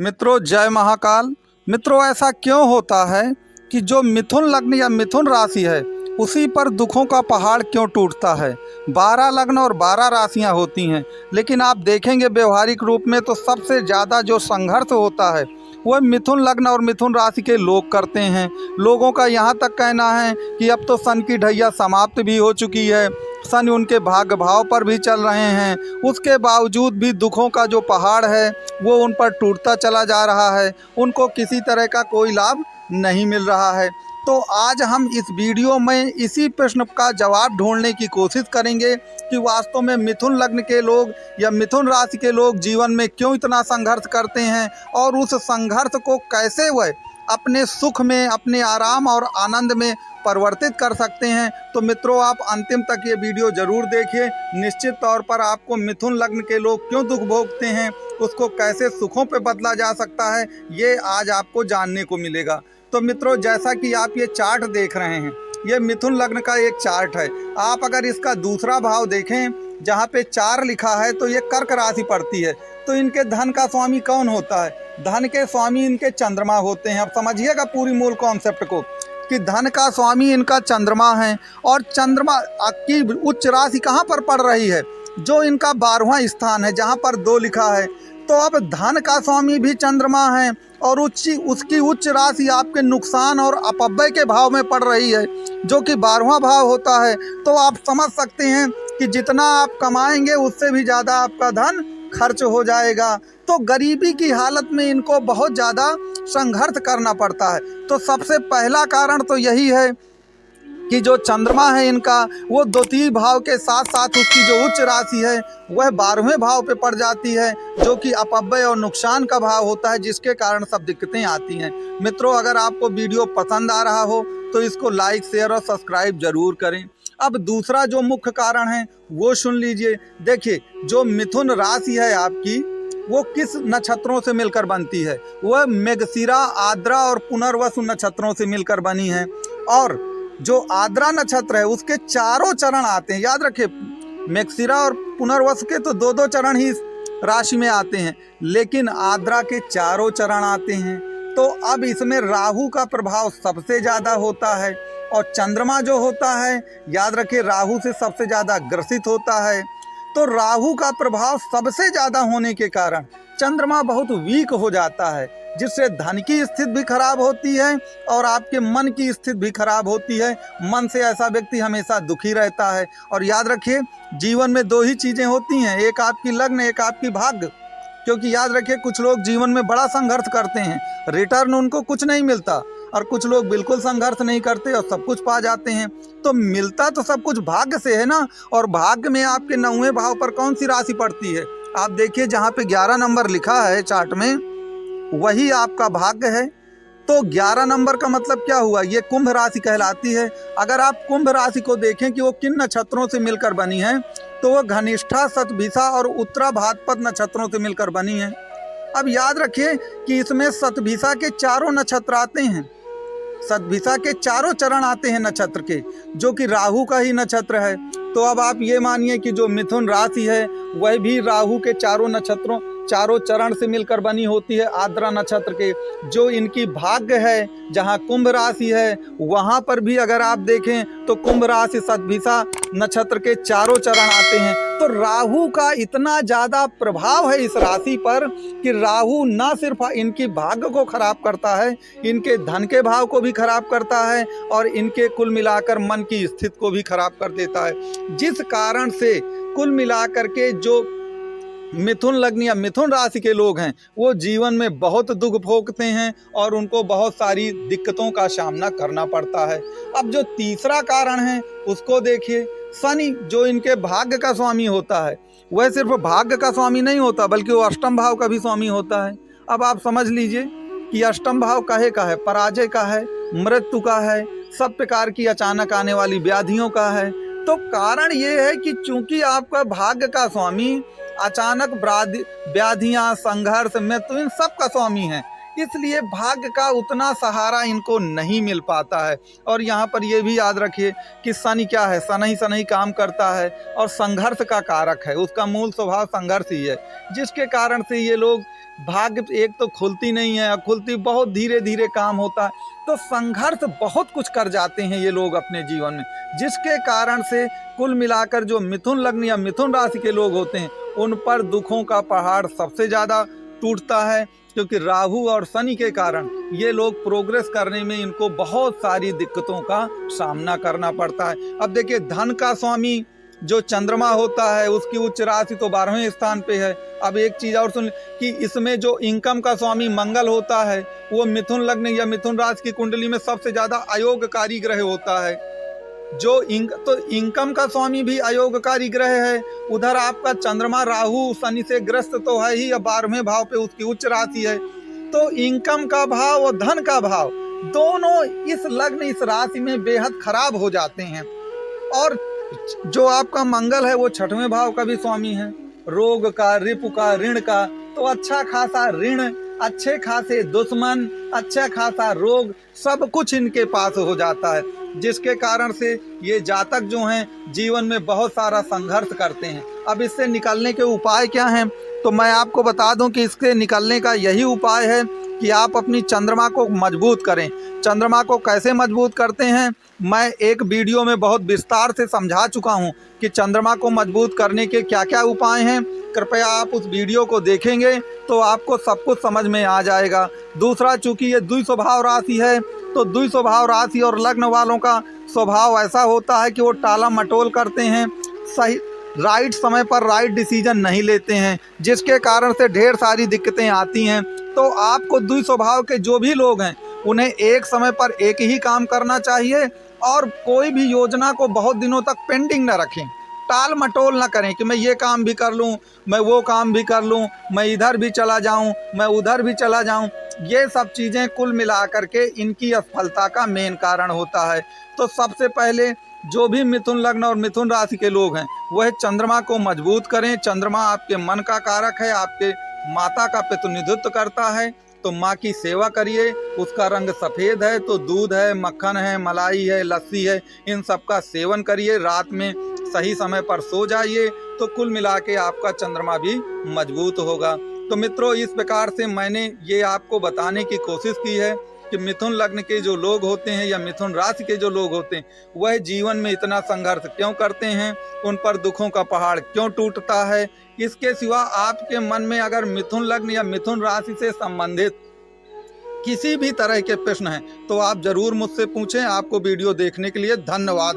मित्रों जय महाकाल। मित्रों ऐसा क्यों होता है कि जो मिथुन लग्न या मिथुन राशि है उसी पर दुखों का पहाड़ क्यों टूटता है। 12 लग्न और 12 राशियां होती हैं, लेकिन आप देखेंगे व्यवहारिक रूप में तो सबसे ज़्यादा जो संघर्ष होता है वह मिथुन लग्न और मिथुन राशि के लोग करते हैं। लोगों का यहाँ तक कहना है कि अब तो सन की ढैया समाप्त भी हो चुकी है, सन उनके भाग्य भाव पर भी चल रहे हैं, उसके बावजूद भी दुखों का जो पहाड़ है वो उन पर टूटता चला जा रहा है। उनको किसी तरह का कोई लाभ नहीं मिल रहा है। तो आज हम इस वीडियो में इसी प्रश्न का जवाब ढूंढने की कोशिश करेंगे कि वास्तव में मिथुन लग्न के लोग या मिथुन राशि के लोग जीवन में क्यों इतना संघर्ष करते हैं और उस संघर्ष को कैसे वह अपने सुख में, अपने आराम और आनंद में परिवर्तित कर सकते हैं। तो मित्रों आप अंतिम तक ये वीडियो ज़रूर देखिए। निश्चित तौर पर आपको मिथुन लग्न के लोग क्यों दुख भोगते हैं, उसको कैसे सुखों पे बदला जा सकता है, ये आज आपको जानने को मिलेगा। तो मित्रों जैसा कि आप ये चार्ट देख रहे हैं, ये मिथुन लग्न का एक चार्ट है। आप अगर इसका दूसरा भाव देखें जहाँ पे 4 लिखा है तो ये कर्क राशि पड़ती है। तो इनके धन का स्वामी कौन होता है? धन के स्वामी इनके चंद्रमा होते हैं। अब समझिएगा पूरी मूल कॉन्सेप्ट को कि धन का स्वामी इनका चंद्रमा है और चंद्रमा की उच्च राशि कहाँ पर पड़ रही है? जो इनका 12वां स्थान है जहाँ पर 2 लिखा है। तो अब धन का स्वामी भी चंद्रमा है और उसकी उच्च राशि आपके नुकसान और अपव्यय के भाव में पड़ रही है जो कि 12वां भाव होता है। तो आप समझ सकते हैं कि जितना आप कमाएंगे उससे भी ज़्यादा आपका धन खर्च हो जाएगा। तो गरीबी की हालत में इनको बहुत ज़्यादा संघर्ष करना पड़ता है। तो सबसे पहला कारण तो यही है कि जो चंद्रमा है इनका वो द्वितीय भाव के साथ साथ उसकी जो उच्च राशि है वह 12वें भाव पे पड़ जाती है जो कि अपव्यय और नुकसान का भाव होता है, जिसके कारण सब दिक्कतें आती हैं। मित्रों अगर आपको वीडियो पसंद आ रहा हो तो इसको लाइक, शेयर और सब्सक्राइब जरूर करें। अब दूसरा जो मुख्य कारण है वो सुन लीजिए। देखिए जो मिथुन राशि है आपकी वो किस नक्षत्रों से मिलकर बनती है? वह मृगशिरा, आर्द्रा और पुनर्वसु नक्षत्रों से मिलकर बनी है। और जो आर्द्रा नक्षत्र है उसके 4 चरण आते हैं। याद रखिए मृगशिरा और पुनर्वसु के तो 2-2 चरण ही राशि में आते हैं, लेकिन आर्द्रा के 4 चरण आते हैं। तो अब इसमें राहु का प्रभाव सबसे ज़्यादा होता है और चंद्रमा जो होता है याद रखिए राहु से सबसे ज़्यादा ग्रसित होता है। तो राहु का प्रभाव सबसे ज़्यादा होने के कारण चंद्रमा बहुत वीक हो जाता है, जिससे धन की स्थिति भी खराब होती है और आपके मन की स्थिति भी खराब होती है। मन से ऐसा व्यक्ति हमेशा दुखी रहता है। और याद रखिए जीवन में 2 ही चीज़ें होती हैं, एक आपकी लग्न, एक आपकी भाग्य। क्योंकि याद रखिए कुछ लोग जीवन में बड़ा संघर्ष करते हैं, रिटर्न उनको कुछ नहीं मिलता, और कुछ लोग बिल्कुल संघर्ष नहीं करते और सब कुछ पा जाते हैं। तो मिलता तो सब कुछ भाग्य से है ना। और भाग्य में आपके 9वें भाव पर कौन सी राशि पड़ती है? आप देखिए जहाँ पे 11 नंबर लिखा है चार्ट में वही आपका भाग्य है। तो 11 नंबर का मतलब क्या हुआ? ये कुंभ राशि कहलाती है। अगर आप कुंभ राशि को देखें कि वो किन नक्षत्रों से मिलकर बनी है तो वो घनिष्ठा, शतभिषा और उत्तरा भाद्रपद नक्षत्रों से मिलकर बनी है। अब याद रखिए कि इसमें शतभिषा के 4 नक्षत्र आते हैं, शतभिषा के 4 चरण आते हैं नक्षत्र के, जो कि राहु का ही नक्षत्र है। तो अब आप ये मानिए कि जो मिथुन राशि है वह भी राहु के 4 चरण से मिलकर बनी होती है। आर्द्रा नक्षत्र के जो इनकी भाग्य है, जहाँ कुंभ राशि है वहाँ पर भी अगर आप देखें तो कुंभ राशि शतभिषा नक्षत्र के 4 चरण आते हैं। तो राहु का इतना ज़्यादा प्रभाव है इस राशि पर कि राहु न सिर्फ इनकी भाग्य को खराब करता है, इनके धन के भाव को भी खराब करता है और इनके कुल मिलाकर मन की स्थिति को भी खराब कर देता है। जिस कारण से कुल मिलाकर के जो मिथुन लग्न या मिथुन राशि के लोग हैं वो जीवन में बहुत दुख भोगते हैं और उनको बहुत सारी दिक्कतों का सामना करना पड़ता है। अब जो तीसरा कारण है उसको देखिए। शनि जो इनके भाग्य का स्वामी होता है वह सिर्फ भाग्य का स्वामी नहीं होता बल्कि वो अष्टम भाव का भी स्वामी होता है। अब आप समझ लीजिए कि अष्टम भाव काहे का है? पराजय का है, मृत्यु का है, सब प्रकार की अचानक आने वाली व्याधियों का है। तो कारण ये है कि चूंकि आपका भाग्य का स्वामी अचानक व्याधियां, संघर्ष, मृत्यु इन सब का स्वामी है, इसलिए भाग्य का उतना सहारा इनको नहीं मिल पाता है। और यहाँ पर ये भी याद रखिए कि शनि क्या है, शनि शनि काम करता है और संघर्ष का कारक है, उसका मूल स्वभाव संघर्ष ही है, जिसके कारण से ये लोग भाग्य एक तो खुलती नहीं है, खुलती बहुत धीरे धीरे काम होता है, तो संघर्ष बहुत कुछ कर जाते हैं ये लोग अपने जीवन में, जिसके कारण से कुल मिलाकर जो मिथुन लग्न या मिथुन राशि के लोग होते हैं उन पर दुखों का पहाड़ सबसे ज़्यादा टूटता है, क्योंकि राहु और शनि के कारण ये लोग प्रोग्रेस करने में इनको बहुत सारी दिक्कतों का सामना करना पड़ता है। अब देखिए, धन का स्वामी जो चंद्रमा होता है उसकी उच्च राशि तो 12वें स्थान पे है। अब एक चीज और सुन कि इसमें जो इनकम का स्वामी मंगल होता है वो मिथुन लग्न या मिथुन राशि की कुंडली में सबसे ज्यादा अयोगकारी ग्रह होता है। जो इनकम का स्वामी भी अयोगकारी ग्रह है, उधर आपका चंद्रमा राहु शनि से ग्रस्त तो है ही, अब 12वें भाव पे उसकी उच्च राशि है, तो इनकम का भाव और धन का भाव दोनों इस लग्न इस राशि में बेहद खराब हो जाते हैं। और जो आपका मंगल है वो 6वें भाव का भी स्वामी है, रोग का, रिपु का, ऋण का, तो अच्छा खासा ऋण, अच्छे खासे दुश्मन, अच्छा खासा रोग, सब कुछ इनके पास हो जाता है, जिसके कारण से ये जातक जो हैं जीवन में बहुत सारा संघर्ष करते हैं। अब इससे निकलने के उपाय क्या हैं, तो मैं आपको बता दूं कि इसके निकलने का यही उपाय है कि आप अपनी चंद्रमा को मजबूत करें। चंद्रमा को कैसे मजबूत करते हैं, मैं एक वीडियो में बहुत विस्तार से समझा चुका हूं कि चंद्रमा को मजबूत करने के क्या क्या उपाय हैं। कृपया आप उस वीडियो को देखेंगे तो आपको सब कुछ समझ में आ जाएगा। दूसरा, चूंकि ये द्विस्वभाव राशि है, तो द्विस्वभाव राशि और लग्न वालों का स्वभाव ऐसा होता है कि वो टाला मटोल करते हैं, सही राइट समय पर राइट डिसीजन नहीं लेते हैं, जिसके कारण से ढेर सारी दिक्कतें आती हैं। तो आपको द्विस्वभाव के जो भी लोग हैं उन्हें एक समय पर एक ही काम करना चाहिए और कोई भी योजना को बहुत दिनों तक पेंडिंग न रखें, टाल मटोल ना करें कि मैं ये काम भी कर लूँ, मैं वो काम भी कर लूँ, मैं इधर भी चला जाऊँ, मैं उधर भी चला जाऊँ। ये सब चीज़ें कुल मिला करके इनकी असफलता का मेन कारण होता है। तो सबसे पहले जो भी मिथुन लग्न और मिथुन राशि के लोग हैं वह चंद्रमा को मजबूत करें। चंद्रमा आपके मन का कारक है, आपके माता का प्रतिनिधित्व करता है, तो माँ की सेवा करिए। उसका रंग सफ़ेद है तो दूध है, मक्खन है, मलाई है, लस्सी है, इन सब का सेवन करिए। रात में सही समय पर सो जाइए, तो कुल मिला के आपका चंद्रमा भी मजबूत होगा। तो मित्रों, इस प्रकार से मैंने ये आपको बताने की कोशिश की है कि मिथुन लग्न के जो लोग होते हैं या मिथुन राशि के जो लोग होते हैं वह जीवन में इतना संघर्ष क्यों करते हैं, उन पर दुखों का पहाड़ क्यों टूटता है। इसके सिवा आपके मन में अगर मिथुन लग्न या मिथुन राशि से संबंधित किसी भी तरह के प्रश्न हैं तो आप जरूर मुझसे पूछें। आपको वीडियो देखने के लिए धन्यवाद है।